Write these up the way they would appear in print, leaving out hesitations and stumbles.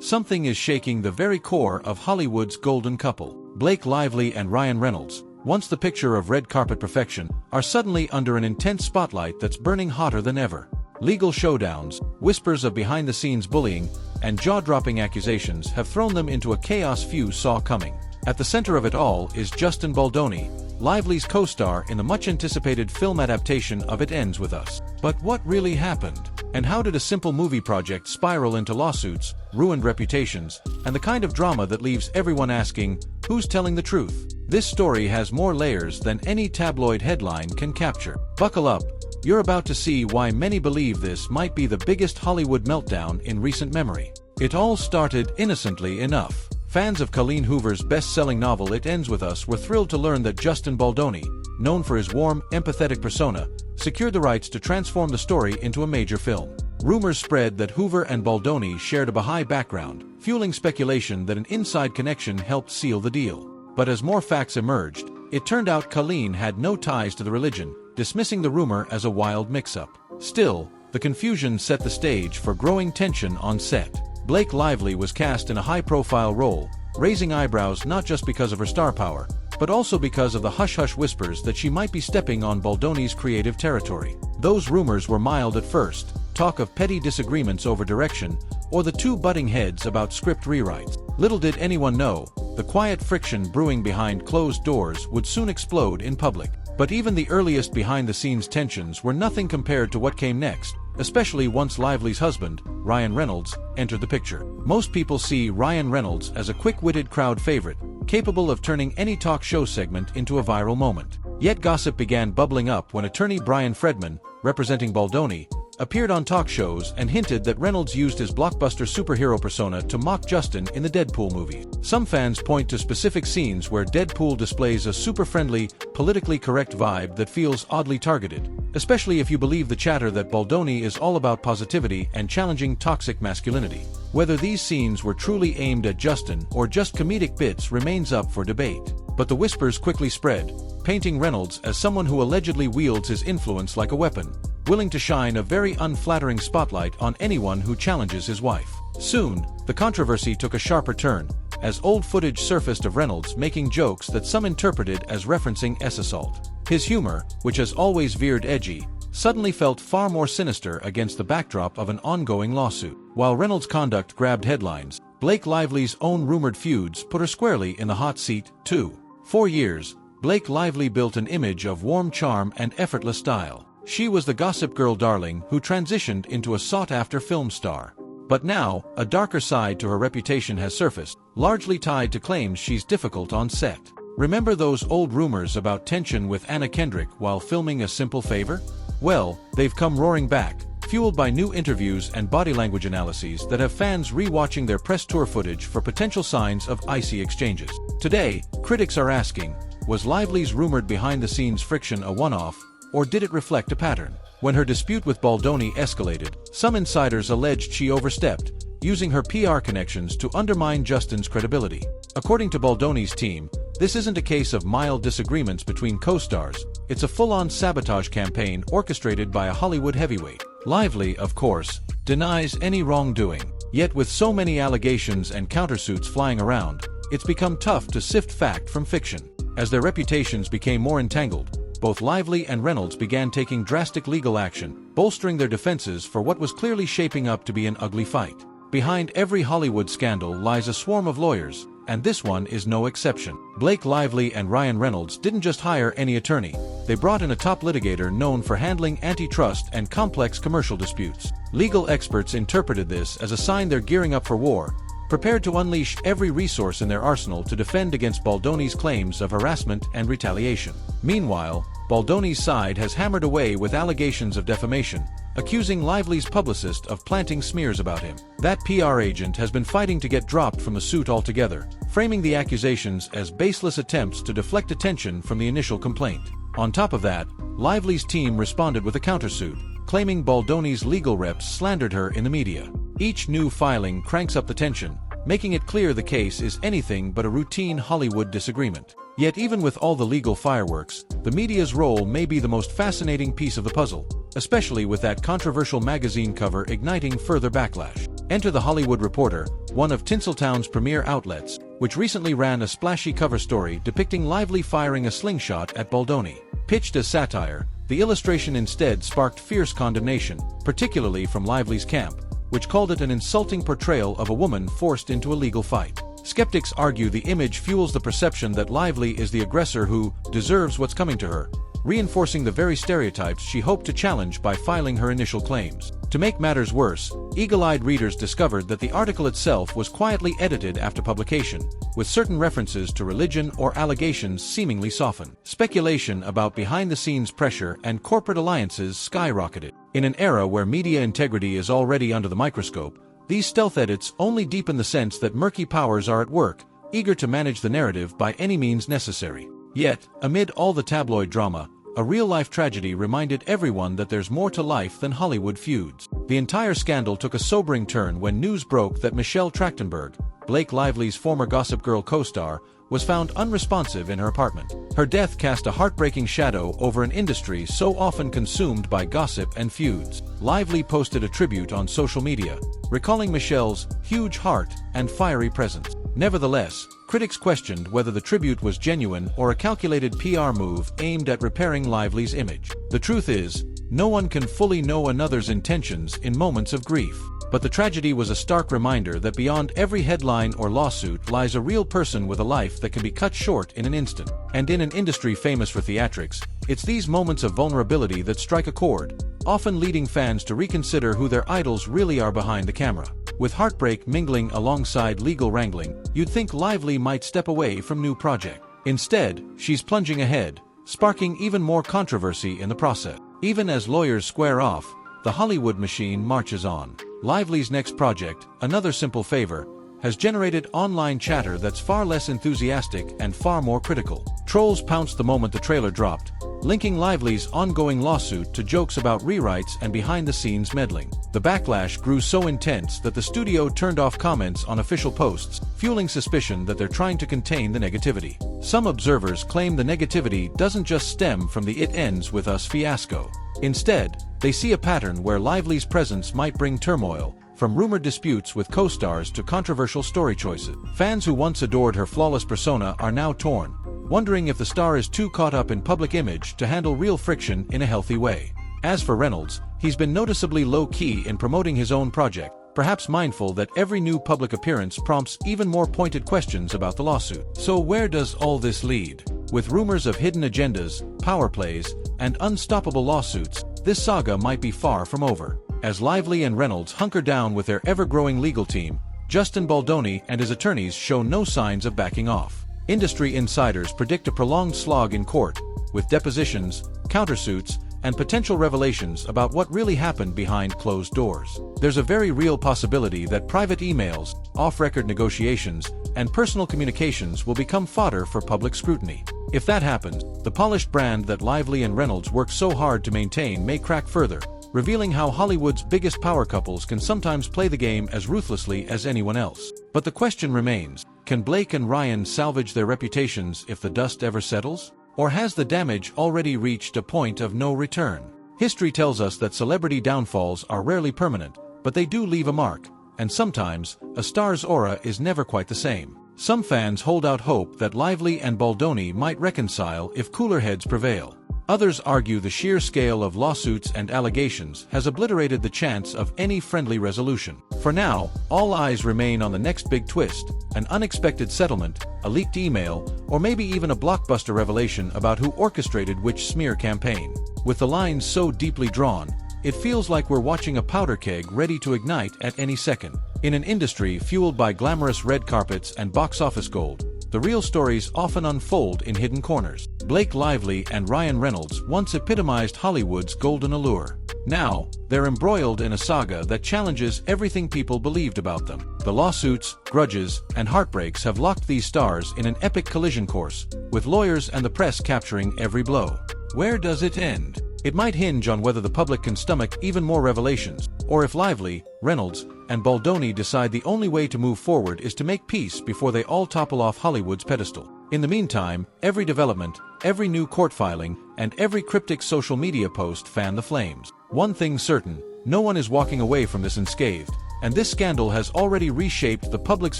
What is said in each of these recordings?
something is shaking the very core of Hollywood's golden couple. Blake Lively and Ryan Reynolds, once the picture of red carpet perfection, are suddenly under an intense spotlight that's burning hotter than ever. Legal showdowns, whispers of behind-the-scenes bullying, and jaw-dropping accusations have thrown them into a chaos few saw coming. At the center of it all is Justin Baldoni, Lively's co-star in the much-anticipated film adaptation of It Ends With Us. But what really happened? And how did a simple movie project spiral into lawsuits, ruined reputations, and the kind of drama that leaves everyone asking, who's telling the truth? This story has more layers than any tabloid headline can capture. Buckle up, you're about to see why many believe this might be the biggest Hollywood meltdown in recent memory. It all started innocently enough. Fans of Colleen Hoover's best-selling novel It Ends With Us were thrilled to learn that Justin Baldoni, known for his warm, empathetic persona, secured the rights to transform the story into a major film. Rumors spread that Hoover and Baldoni shared a Baha'i background, fueling speculation that an inside connection helped seal the deal. But as more facts emerged, it turned out Colleen had no ties to the religion, dismissing the rumor as a wild mix-up. Still, the confusion set the stage for growing tension on set. Blake Lively was cast in a high-profile role, raising eyebrows not just because of her star power, but also because of the hush-hush whispers that she might be stepping on Baldoni's creative territory. Those rumors were mild at first, talk of petty disagreements over direction, or the two butting heads about script rewrites. Little did anyone know, the quiet friction brewing behind closed doors would soon explode in public. But even the earliest behind-the-scenes tensions were nothing compared to what came next, especially once Lively's husband, Ryan Reynolds, entered the picture. Most people see Ryan Reynolds as a quick-witted crowd favorite, capable of turning any talk show segment into a viral moment. Yet gossip began bubbling up when attorney Brian Fredman, representing Baldoni, appeared on talk shows and hinted that Reynolds used his blockbuster superhero persona to mock Justin in the Deadpool movie. Some fans point to specific scenes where Deadpool displays a super-friendly, politically correct vibe that feels oddly targeted, especially if you believe the chatter that Baldoni is all about positivity and challenging toxic masculinity. Whether these scenes were truly aimed at Justin or just comedic bits remains up for debate. But the whispers quickly spread, painting Reynolds as someone who allegedly wields his influence like a weapon, willing to shine a very unflattering spotlight on anyone who challenges his wife. Soon, the controversy took a sharper turn, as old footage surfaced of Reynolds making jokes that some interpreted as referencing S-assault. His humor, which has always veered edgy, suddenly felt far more sinister against the backdrop of an ongoing lawsuit. While Reynolds' conduct grabbed headlines, Blake Lively's own rumored feuds put her squarely in the hot seat, too. For years, Blake Lively built an image of warm charm and effortless style. She was the Gossip Girl darling who transitioned into a sought-after film star. But now, a darker side to her reputation has surfaced, largely tied to claims she's difficult on set. Remember those old rumors about tension with Anna Kendrick while filming A Simple Favor? Well, they've come roaring back, fueled by new interviews and body language analyses that have fans re-watching their press tour footage for potential signs of icy exchanges. Today, critics are asking, was Lively's rumored behind-the-scenes friction a one-off, or did it reflect a pattern? When her dispute with Baldoni escalated, some insiders alleged she overstepped, using her PR connections to undermine Justin's credibility. According to Baldoni's team, this isn't a case of mild disagreements between co-stars, it's a full-on sabotage campaign orchestrated by a Hollywood heavyweight. Lively, of course, denies any wrongdoing. Yet with so many allegations and countersuits flying around, it's become tough to sift fact from fiction. As their reputations became more entangled, both Lively and Reynolds began taking drastic legal action, bolstering their defenses for what was clearly shaping up to be an ugly fight. Behind every Hollywood scandal lies a swarm of lawyers, and this one is no exception. Blake Lively and Ryan Reynolds didn't just hire any attorney, they brought in a top litigator known for handling antitrust and complex commercial disputes. Legal experts interpreted this as a sign they're gearing up for war, prepared to unleash every resource in their arsenal to defend against Baldoni's claims of harassment and retaliation. Meanwhile, Baldoni's side has hammered away with allegations of defamation, accusing Lively's publicist of planting smears about him. That PR agent has been fighting to get dropped from the suit altogether, framing the accusations as baseless attempts to deflect attention from the initial complaint. On top of that, Lively's team responded with a countersuit, claiming Baldoni's legal reps slandered her in the media. Each new filing cranks up the tension, making it clear the case is anything but a routine Hollywood disagreement. Yet even with all the legal fireworks, the media's role may be the most fascinating piece of the puzzle, especially with that controversial magazine cover igniting further backlash. Enter The Hollywood Reporter, one of Tinseltown's premier outlets, which recently ran a splashy cover story depicting Lively firing a slingshot at Baldoni. Pitched as satire, the illustration instead sparked fierce condemnation, particularly from Lively's camp, which called it an insulting portrayal of a woman forced into a legal fight. Skeptics argue the image fuels the perception that Lively is the aggressor who deserves what's coming to her, reinforcing the very stereotypes she hoped to challenge by filing her initial claims. To make matters worse, eagle-eyed readers discovered that the article itself was quietly edited after publication, with certain references to religion or allegations seemingly softened. Speculation about behind-the-scenes pressure and corporate alliances skyrocketed. In an era where media integrity is already under the microscope, these stealth edits only deepen the sense that murky powers are at work, eager to manage the narrative by any means necessary. Yet, amid all the tabloid drama, a real-life tragedy reminded everyone that there's more to life than Hollywood feuds. The entire scandal took a sobering turn when news broke that Michelle Trachtenberg, Blake Lively's former Gossip Girl co-star, was found unresponsive in her apartment. Her death cast a heartbreaking shadow over an industry so often consumed by gossip and feuds. Lively posted a tribute on social media, recalling Michelle's huge heart and fiery presence. Nevertheless, critics questioned whether the tribute was genuine or a calculated PR move aimed at repairing Lively's image. The truth is, no one can fully know another's intentions in moments of grief. But the tragedy was a stark reminder that beyond every headline or lawsuit lies a real person with a life that can be cut short in an instant. And in an industry famous for theatrics, it's these moments of vulnerability that strike a chord, often leading fans to reconsider who their idols really are behind the camera. With heartbreak mingling alongside legal wrangling, you'd think Lively might step away from new project. Instead, she's plunging ahead, sparking even more controversy in the process. Even as lawyers square off, the Hollywood machine marches on. Lively's next project, Another Simple Favor, has generated online chatter that's far less enthusiastic and far more critical. Trolls pounced the moment the trailer dropped, linking Lively's ongoing lawsuit to jokes about rewrites and behind-the-scenes meddling. The backlash grew so intense that the studio turned off comments on official posts, fueling suspicion that they're trying to contain the negativity. Some observers claim the negativity doesn't just stem from the "it ends with us" fiasco. Instead, they see a pattern where Lively's presence might bring turmoil, from rumored disputes with co-stars to controversial story choices. Fans who once adored her flawless persona are now torn, wondering if the star is too caught up in public image to handle real friction in a healthy way. As for Reynolds, he's been noticeably low-key in promoting his own project, perhaps mindful that every new public appearance prompts even more pointed questions about the lawsuit. So where does all this lead? With rumors of hidden agendas, power plays, and unstoppable lawsuits, this saga might be far from over. As Lively and Reynolds hunker down with their ever-growing legal team, Justin Baldoni and his attorneys show no signs of backing off. Industry insiders predict a prolonged slog in court, with depositions, countersuits, and potential revelations about what really happened behind closed doors. There's a very real possibility that private emails, off-record negotiations, and personal communications will become fodder for public scrutiny. If that happens, the polished brand that Lively and Reynolds worked so hard to maintain may crack further, revealing how Hollywood's biggest power couples can sometimes play the game as ruthlessly as anyone else. But the question remains, can Blake and Ryan salvage their reputations if the dust ever settles? Or has the damage already reached a point of no return? History tells us that celebrity downfalls are rarely permanent, but they do leave a mark, and sometimes, a star's aura is never quite the same. Some fans hold out hope that Lively and Baldoni might reconcile if cooler heads prevail. Others argue the sheer scale of lawsuits and allegations has obliterated the chance of any friendly resolution. For now, all eyes remain on the next big twist, an unexpected settlement, a leaked email, or maybe even a blockbuster revelation about who orchestrated which smear campaign. With the lines so deeply drawn, it feels like we're watching a powder keg ready to ignite at any second. In an industry fueled by glamorous red carpets and box office gold, the real stories often unfold in hidden corners. Blake Lively and Ryan Reynolds once epitomized Hollywood's golden allure. Now, they're embroiled in a saga that challenges everything people believed about them. The lawsuits, grudges, and heartbreaks have locked these stars in an epic collision course, with lawyers and the press capturing every blow. Where does it end? It might hinge on whether the public can stomach even more revelations, or if Lively, Reynolds, and Baldoni decide the only way to move forward is to make peace before they all topple off Hollywood's pedestal. In the meantime, every development, every new court filing, and every cryptic social media post fan the flames. One thing's certain, no one is walking away from this unscathed, and this scandal has already reshaped the public's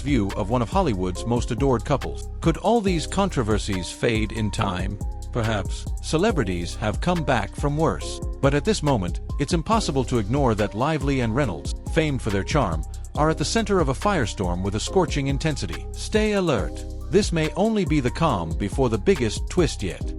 view of one of Hollywood's most adored couples. Could all these controversies fade in time? Perhaps. Celebrities have come back from worse. But at this moment, it's impossible to ignore that Lively and Reynolds, famed for their charm, are at the center of a firestorm with a scorching intensity. Stay alert. This may only be the calm before the biggest twist yet.